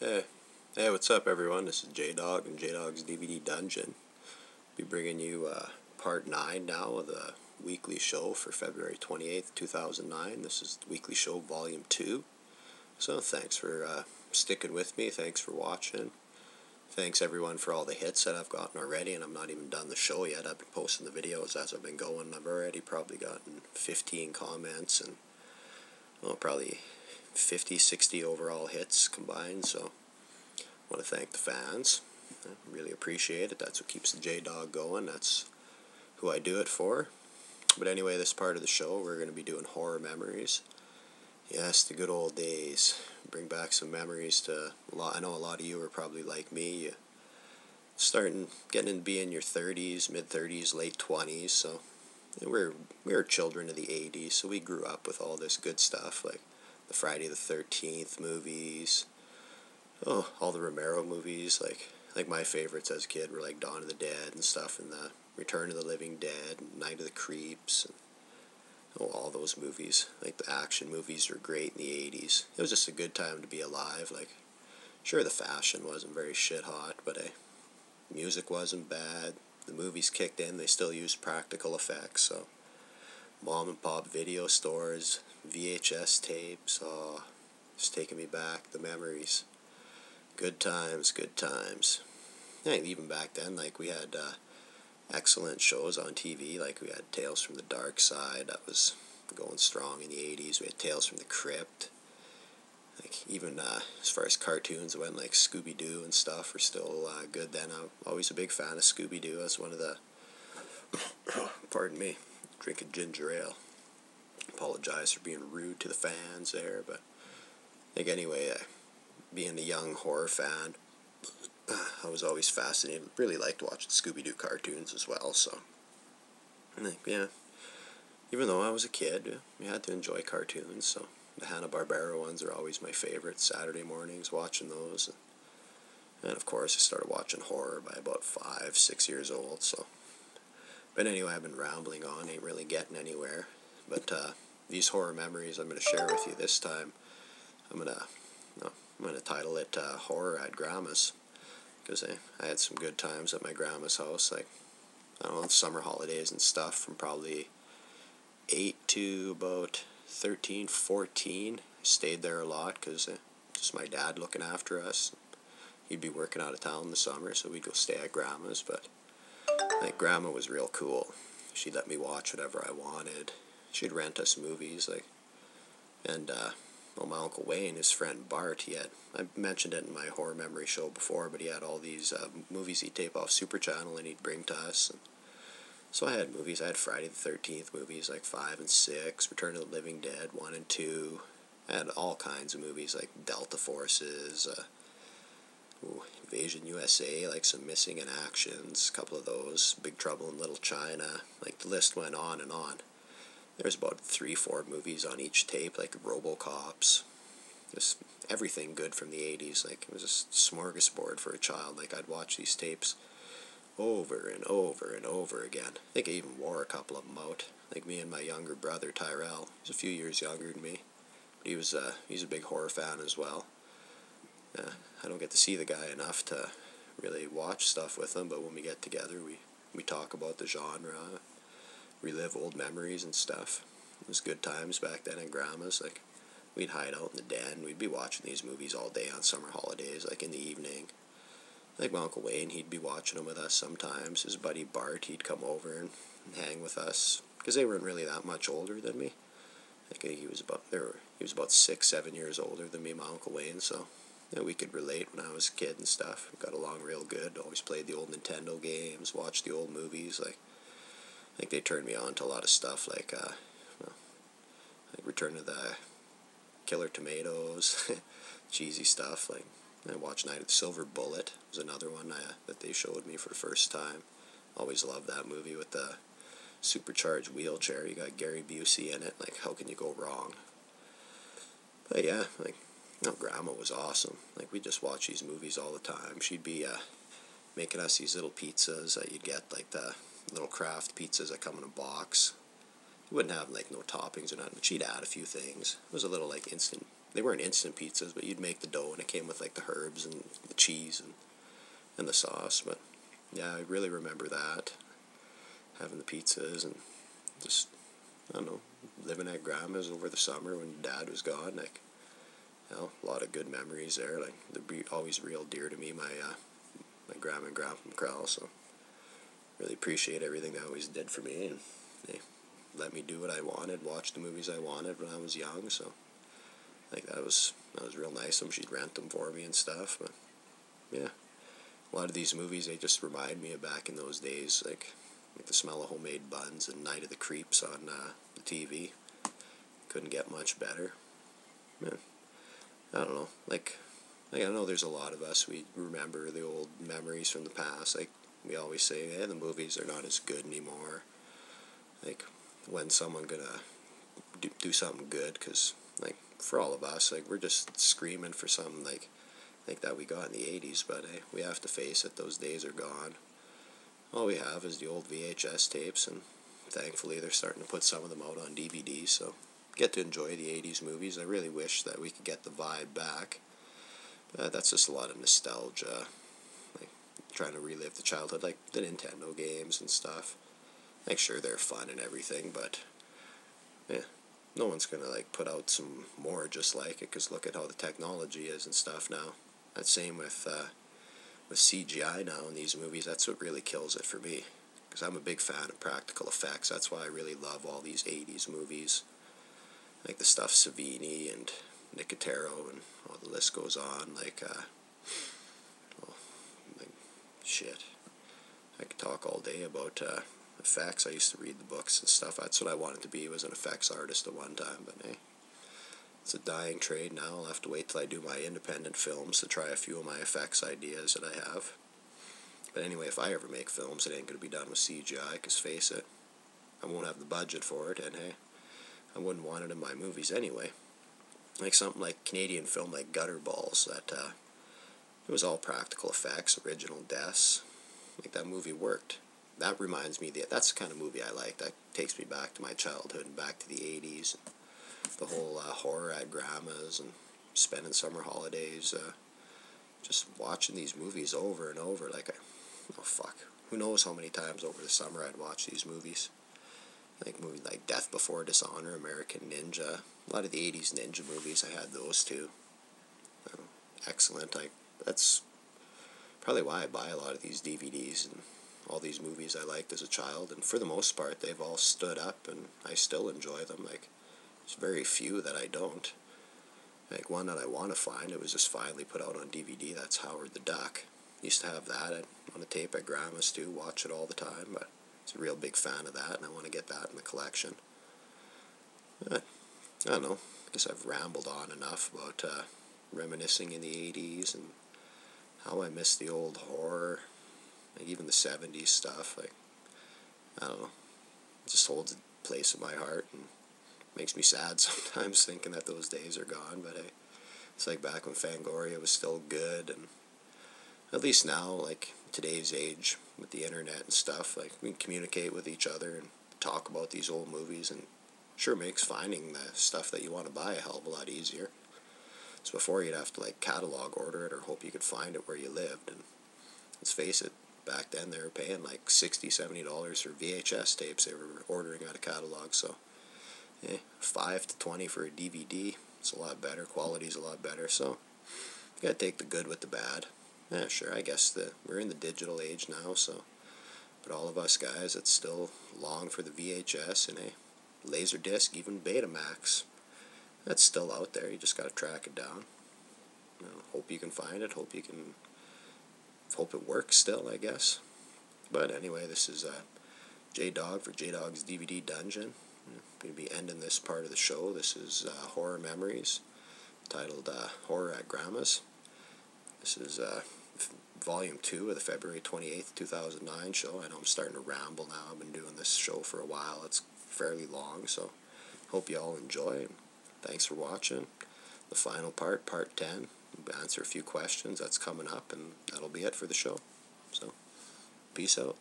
Hey, what's up, everyone? This is Jdog and Jdog'S DVD Dungeon. Be bringing you part 9 now of the weekly show for February 28th, 2009. This is the weekly show, volume 2. So thanks for sticking with me. Thanks for watching. Thanks, everyone, for all the hits that I've gotten already, and I'm not even done the show yet. I've been posting the videos as I've been going. I've already probably gotten 15 comments and, well, probably 50, 60 overall hits combined, so I want to thank the fans. I really appreciate it. That's what keeps the J-Dog going. That's who I do it for. But anyway, this part of the show, we're going to be doing horror memories. Yes, the good old days. Bring back some memories to a lot. I know a lot of you are probably like me. Getting into being your 30s, mid-30s, late 20s, so we were children of the 80s, so we grew up with all this good stuff, like the Friday the 13th movies, all the Romero movies, like my favorites as a kid were like Dawn of the Dead and stuff, and the Return of the Living Dead, and Night of the Creeps, and all those movies. Like the action movies were great in the 80s. It was just a good time to be alive. Like, sure, the fashion wasn't very shit hot, but music wasn't bad. The movies kicked in. They still used practical effects, so mom and pop video stores, VHS tapes, it's taking me back, the memories. Good times, good times. Yeah, even back then, like, we had excellent shows on TV. Like, we had Tales from the Dark Side, that was going strong in the 80s. We had Tales from the Crypt. Like, even as far as cartoons went, like Scooby-Doo and stuff were still good then. I'm always a big fan of Scooby-Doo. That's one of the, pardon me, drinking ginger ale. Apologize for being rude to the fans there, but I think anyway, being a young horror fan, I was always fascinated. Really liked watching Scooby-Doo cartoons as well, so yeah, even though I was a kid, we had to enjoy cartoons, so the Hanna-Barbera ones are always my favorite. Saturday mornings, watching those, and of course I started watching horror by about 5, 6 years old, so. But anyway, I've been rambling on, ain't really getting anywhere, but these horror memories I'm going to share with you this time, I'm going to title it Horror at Grandma's, because I had some good times at my grandma's house, like, I don't know, summer holidays and stuff, from probably 8 to about 13, 14. I stayed there a lot, because just my dad looking after us. He'd be working out of town in the summer, so we'd go stay at grandma's, but like, grandma was real cool. She'd let me watch whatever I wanted. She'd rent us movies, like, and well, my Uncle Wayne, his friend Bart, I mentioned it in my horror memory show before, but he had all these movies he'd tape off Super Channel and he'd bring to us. And so I had movies. I had Friday the 13th movies, like 5 and 6, Return of the Living Dead 1 and 2. I had all kinds of movies, like Delta Forces, Invasion USA, like some Missing in Actions, a couple of those, Big Trouble in Little China. Like, the list went on and on. There's about 3, 4 movies on each tape, like RoboCops. Just everything good from the 80s. Like, it was a smorgasbord for a child. Like, I'd watch these tapes over and over and over again. I think I even wore a couple of them out. Like, me and my younger brother Tyrell, he's a few years younger than me, but he's a big horror fan as well. I don't get to see the guy enough to really watch stuff with him, but when we get together, we talk about the genre, relive old memories and stuff. It was good times back then at grandma's. Like, we'd hide out in the den. We'd be watching these movies all day on summer holidays, like in the evening. Like, my Uncle Wayne, he'd be watching them with us sometimes. His buddy Bart, he'd come over and hang with us, because they weren't really that much older than me. Like, he was about 6, 7 years older than me, my Uncle Wayne, so yeah, we could relate when I was a kid and stuff. We got along real good. Always played the old Nintendo games, watched the old movies. Like, I think they turned me on to a lot of stuff, like Return of the Killer Tomatoes, cheesy stuff. Like, I watched Night of the Silver Bullet. Was another one that they showed me for the first time. Always loved that movie with the supercharged wheelchair. You got Gary Busey in it. Like, how can you go wrong? But yeah, like, Grandma was awesome. Like, we'd just watch these movies all the time. She'd be making us these little pizzas that you'd get, like the little craft pizzas that come in a box. You wouldn't have, like, no toppings or nothing, but she'd add a few things. It was a little, like, instant. They weren't instant pizzas, but you'd make the dough, and it came with, like, the herbs and the cheese and the sauce. But yeah, I really remember that, having the pizzas and just, I don't know, living at Grandma's over the summer when Dad was gone. Like, you know, a lot of good memories there. Like, they're always real dear to me, my grandma and grandpa McCrell. So really appreciate everything they always did for me, and they let me do what I wanted, watch the movies I wanted when I was young. So like that was real nice of them. She'd rent them for me and stuff. But yeah, a lot of these movies, they just remind me of back in those days, like the smell of homemade buns and Night of the Creeps on the TV. Couldn't get much better. Yeah. I don't know, like I know there's a lot of us, we remember the old memories from the past. Like, we always say, hey, the movies are not as good anymore. Like, when's someone gonna do something good? Because, like, for all of us, like, we're just screaming for something like that we got in the 80s, but hey, we have to face it, those days are gone. All we have is the old VHS tapes, and thankfully they're starting to put some of them out on DVD, so get to enjoy the 80s movies. I really wish that we could get the vibe back. That's just a lot of nostalgia, like trying to relive the childhood, like the Nintendo games and stuff. Like, sure, they're fun and everything, but yeah, no one's gonna like put out some more just like it, because look at how the technology is and stuff now. That's same with CGI now in these movies. That's what really kills it for me, because I'm a big fan of practical effects. That's why I really love all these 80s movies, like the stuff Savini and Nicotero and all the list goes on. Like, well, like, shit, I could talk all day about effects. I used to read the books and stuff. That's what I wanted to be, was an effects artist at one time, but hey, it's a dying trade now. I'll have to wait till I do my independent films to try a few of my effects ideas that I have. But anyway, if I ever make films, it ain't going to be done with CGI, because face it, I won't have the budget for it, and hey, I wouldn't want it in my movies anyway. Like something like Canadian film like Gutter Balls, that it was all practical effects, original deaths. Like, that movie worked. That reminds me, that's the kind of movie I like. That takes me back to my childhood and back to the 80s. The whole horror at Grandma's and spending summer holidays just watching these movies over and over. Like, oh fuck, who knows how many times over the summer I'd watch these movies. Like movies like Death Before Dishonor, American Ninja. A lot of the 80s ninja movies, I had those too. Excellent. That's probably why I buy a lot of these DVDs and all these movies I liked as a child. And for the most part, they've all stood up and I still enjoy them. Like, there's very few that I don't. Like, one that I want to find, it was just finally put out on DVD, that's Howard the Duck. Used to have that on a tape at Grandma's too, watch it all the time, but I was a real big fan of that, and I want to get that in the collection. I don't know, I guess I've rambled on enough about reminiscing in the 80s and how I miss the old horror, like even the 70s stuff. Like, I don't know, it just holds a place in my heart and makes me sad sometimes thinking that those days are gone. But hey, it's like back when Fangoria was still good, and at least now, like today's age with the internet and stuff, like we can communicate with each other and talk about these old movies, and sure makes finding the stuff that you want to buy a hell of a lot easier. So before, you'd have to like catalog order it or hope you could find it where you lived, and let's face it, back then they were paying like $60-$70 for VHS tapes they were ordering out of catalog. So yeah, $5 to $20 for a DVD, it's a lot better, quality's a lot better. So you gotta take the good with the bad. Yeah, sure, I guess we're in the digital age now, so, but all of us guys that still long for the VHS and a Laserdisc, even Betamax, that's still out there. You just gotta track it down. You know, hope you can find it. Hope it works still, I guess. But anyway, this is Jdog for Jdog'S DVD Dungeon. I'm going to be ending this part of the show. This is Horror Memories, titled Horror at Grandma's. This is Volume 2 of the February 28th, 2009 show. I know I'm starting to ramble now. I've been doing this show for a while. It's fairly long, so hope you all enjoy. Thanks for watching. The final part, Part 10. We'll answer a few questions. That's coming up, and that'll be it for the show. So, peace out.